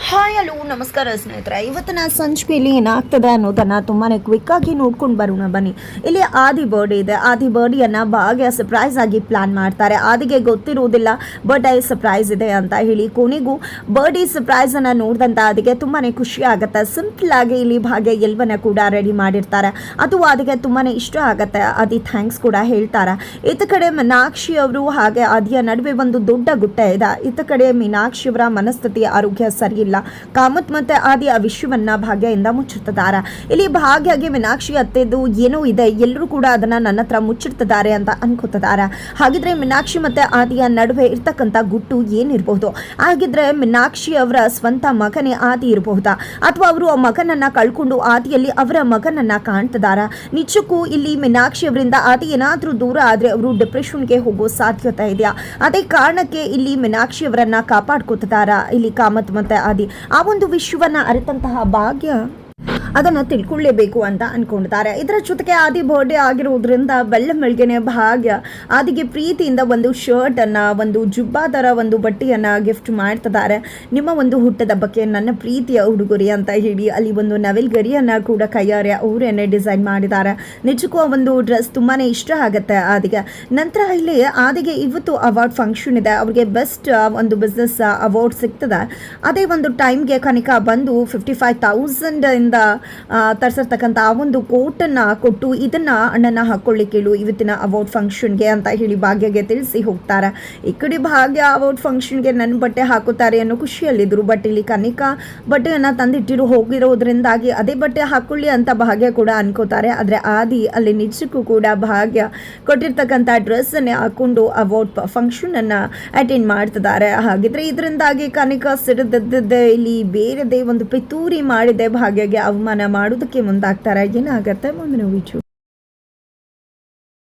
Hi hello ನಮಸ್ಕಾರ ಸ್ನೇಹಿತರೆ, ಇವತ್ತಿನ ಸಂಚಿಕೆಯಲ್ಲಿ ಏನಾಗ್ತದೆ ಅನ್ನೋದನ್ನು ತುಂಬಾ ಕ್ವಿಕ್ಕಾಗಿ ನೋಡ್ಕೊಂಡು ಬರೋಣ ಬನ್ನಿ. ಇಲ್ಲಿ ಆದಿ ಬರ್ಡೇ ಇದೆ. ಆದಿ ಬರ್ಡೇಯನ್ನು ಭಾಗ್ಯ ಸರ್ಪ್ರೈಸ್ ಆಗಿ ಪ್ಲಾನ್ ಮಾಡ್ತಾರೆ. ಆದಿಗೆ ಗೊತ್ತಿರೋದಿಲ್ಲ ಬರ್ಡೇ ಸರ್ಪ್ರೈಸ್ ಇದೆ ಅಂತ ಹೇಳಿ. ಕೊನೆಗೂ ಬರ್ಡೇ ಸರ್ಪ್ರೈಸನ್ನು ನೋಡಿದಂಥ ಆದಿಗೆ ತುಂಬಾ ಖುಷಿ ಆಗುತ್ತೆ. ಸಿಂಪಲ್ ಆಗಿ ಇಲ್ಲಿ ಭಾಗ್ಯ ಎಲ್ಲವನ್ನ ಕೂಡ ರೆಡಿ ಮಾಡಿರ್ತಾರೆ. ಅದು ಆದಿಗೆ ತುಂಬಾ ಇಷ್ಟ ಆಗುತ್ತೆ. ಆದಿ ಥ್ಯಾಂಕ್ಸ್ ಕೂಡ ಹೇಳ್ತಾರೆ. ಇತ್ತ ಕಡೆ ಮೀನಾಕ್ಷಿ ಅವರು ಹಾಗೆ ಆದಿಯ ನಡುವೆ ಒಂದು ದೊಡ್ಡ ಗುಟ್ಟೆ ಇದೆ. ಇತ್ತ ಕಡೆ ಮೀನಾಕ್ಷಿ ಅವರ ಮನಸ್ಥಿತಿ ಆರೋಗ್ಯ ಸರಿ ಇಲ್ಲ. ಕಾಮತ್ ಮತ್ತೆ ಆದಿ ಆ ವಿಷಯವನ್ನ ಭಾಗ್ಯದಿಂದ ಮುಚ್ಚಿರ್ತಿದ್ದಾರೆ. ಇಲ್ಲಿ ಭಾಗ್ಯಗೆ ಮೀನಾಕ್ಷಿ ಅತ್ತೆದು ಏನೋ ಇದೆ, ಎಲ್ಲರೂ ಕೂಡ ಅದನ್ನ ನನ್ನ ಹತ್ರ ಮುಚ್ಚಿರ್ತಿದ್ದಾರೆ ಅಂತ ಅನ್ಕೋತಿದ್ದಾರೆ. ಹಾಗಿದ್ರೆ ಮೀನಾಕ್ಷಿ ಮತ್ತೆ ಆದಿಯ ನಡುವೆ ಇರ್ತಕ್ಕಂಥ ಗುಟ್ಟು ಏನಿರಬಹುದು? ಹಾಗಿದ್ರೆ ಮೀನಾಕ್ಷಿ ಅವರ ಸ್ವಂತ ಮಗನೇ ಆದಿ ಇರಬಹುದಾ, ಅಥವಾ ಅವರು ಆ ಮಗನನ್ನ ಕಳ್ಕೊಂಡು ಆದಿಯಲ್ಲಿ ಅವರ ಮಗನನ್ನ ಕಾಣ್ತಿದಾರ? ನಿಜಕ್ಕೂ ಇಲ್ಲಿ ಮೀನಾಕ್ಷಿ ಅವರಿಂದ ಆದಿ ಏನಾದ್ರೂ ದೂರ ಆದ್ರೆ ಅವರು ಡಿಪ್ರೆಷನ್ಗೆ ಹೋಗೋ ಸಾಧ್ಯತೆ ಇದೆಯಾ? ಅದೇ ಕಾರಣಕ್ಕೆ ಇಲ್ಲಿ ಮೀನಾಕ್ಷಿ ಅವರನ್ನ ಕಾಪಾಡ್ಕೋತಿದಾರ ಇಲ್ಲಿ ಕಾಮತ್ ಮತ್ತೆ ಆದಿ. ಆ ಒಂದು ವಿಷಯವನ್ನ ಅರಿತಂತಹ ಭಾಗ್ಯ ಅದನ್ನು ತಿಳ್ಕೊಳ್ಳೇಬೇಕು ಅಂತ ಅನ್ಕೊಂಡಿದ್ದಾರೆ. ಇದರ ಜೊತೆಗೆ ಆದಿ ಬರ್ಡೇ ಆಗಿರೋದ್ರಿಂದ ಬೆಳ್ಳಂಬೆಳಗ್ಗೆನೆ ಭಾಗ್ಯ ಆದಿಗೆ ಪ್ರೀತಿಯಿಂದ ಒಂದು ಶರ್ಟ್ ಅನ್ನ, ಒಂದು ಜುಬ್ಬಾದರ ಒಂದು ಬಟ್ಟೆಯನ್ನ ಗಿಫ್ಟ್ ಮಾಡ್ತಿದ್ದಾರೆ. ನಿಮ್ಮ ಒಂದು ಹುಟ್ಟದ ಬಗ್ಗೆ ನನ್ನ ಪ್ರೀತಿಯ ಉಡುಗೊರೆ ಅಂತ ಹೇಳಿ ಅಲ್ಲಿ ಒಂದು ನವಿಲ್ ಗರಿಯನ್ನ ಕೂಡ ಕೈಯಾರೆ ಅವರೇನೆ ಡಿಸೈನ್ ಮಾಡಿದ್ದಾರೆ. ನಿಜಕ್ಕೂ ಆ ಒಂದು ಡ್ರೆಸ್ ತುಂಬಾನೇ ಇಷ್ಟ ಆಗುತ್ತೆ ಆದಿಗೆ. ನಂತರ ಇಲ್ಲಿ ಆದಿಗೆ ಇವತ್ತು ಅವಾರ್ಡ್ ಫಂಕ್ಷನ್ ಇದೆ. ಅವ್ರಿಗೆ ಬೆಸ್ಟ್ ಒಂದು ಬಿಸ್ನೆಸ್ ಅವಾರ್ಡ್ ಸಿಗ್ತದೆ. ಅದೇ ಒಂದು ಟೈಮ್ಗೆ ಕನಿಕಾ ಬಂದು 55,000 ಇಂದ ತರಿಸಿರ್ತಕ್ಕಂಥ ಆ ಒಂದು ಕೋಟನ್ನು ಕೊಟ್ಟು ಇದನ್ನ ಅಣ್ಣನ ಹಾಕೊಳ್ಳಿಕ್ಕೇಳು ಇವತ್ತಿನ ಅವಾರ್ಡ್ ಫಂಕ್ಷನ್ಗೆ ಅಂತ ಹೇಳಿ ಭಾಗ್ಯಗೆ ತಿಳಿಸಿ ಹೋಗ್ತಾರೆ. ಈ ಕಡೆ ಭಾಗ್ಯ ಅವಾರ್ಡ್ ಫಂಕ್ಷನ್ಗೆ ನನ್ನ ಬಟ್ಟೆ ಹಾಕುತ್ತಾರೆ ಅನ್ನೋ ಖುಷಿಯಲ್ಲಿದ್ದರು. ಬಟ್ ಇಲ್ಲಿ ಕನಿಕಾ ಬಟ್ಟೆಯನ್ನು ತಂದಿಟ್ಟಿರು ಹೋಗಿರೋದ್ರಿಂದಾಗಿ ಅದೇ ಬಟ್ಟೆ ಹಾಕೊಳ್ಳಿ ಅಂತ ಭಾಗ್ಯ ಕೂಡ ಅನ್ಕೋತಾರೆ. ಆದರೆ ಆದಿ ಅಲ್ಲಿ ನಿಜಕ್ಕೂ ಕೂಡ ಭಾಗ್ಯ ಕೊಟ್ಟಿರ್ತಕ್ಕಂಥ ಡ್ರೆಸ್ಸನ್ನೇ ಹಾಕೊಂಡು ಅವಾರ್ಡ್ ಫಂಕ್ಷನನ್ನು ಅಟೆಂಡ್ ಮಾಡ್ತಿದ್ದಾರೆ. ಹಾಗಿದ್ರೆ ಇದರಿಂದಾಗಿ ಕನಿಕಾ ಸಿಡಿದಿದ್ದೆ ಇಲ್ಲಿ ಬೇರೆದೇ ಒಂದು ಪಿತೂರಿ ಮಾಡಿದೆ ಭಾಗ್ಯಗೆ ಅವಮಾನ ಮಾಡೋದಕ್ಕೆ ಮುಂದಾಗ್ತಾರೆ. ಏನಾಗತ್ತೆ ಮುಂದಿನ ವಿಚಾರ.